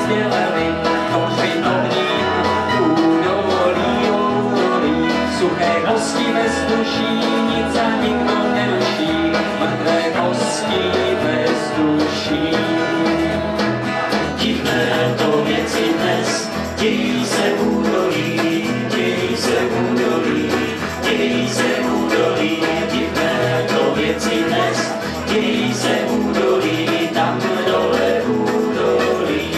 rozdělili, to hřbitovní údolí, suché kosti bez duší, nic a nikdo neruší, mrtvé kosti bez duší. Divné to věci dnes, dějí se v údolí, dějí se v údolí, dějí se v údolí, divné to věci dnes, dějí se v údolí, tam dole v údolí.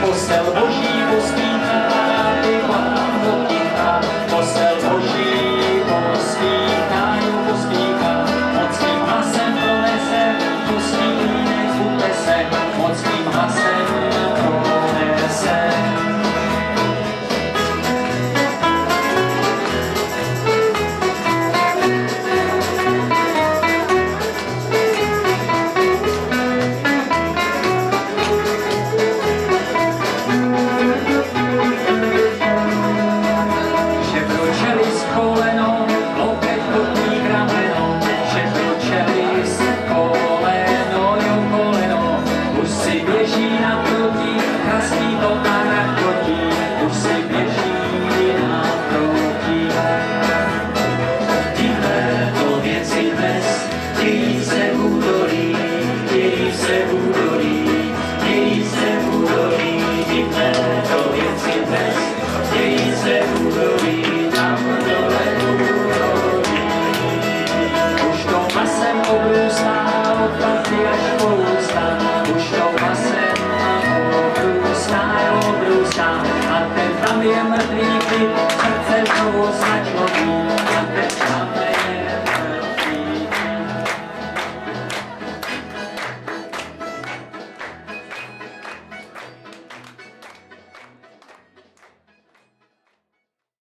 Postel Boží pospíchá, vykládám do ticha, postel Boží pospíchá, moc mým hlasem pronese, pustí nezvukne se, moc mým hlasem pronese. Je mrtvý klid, srdce znovu začalo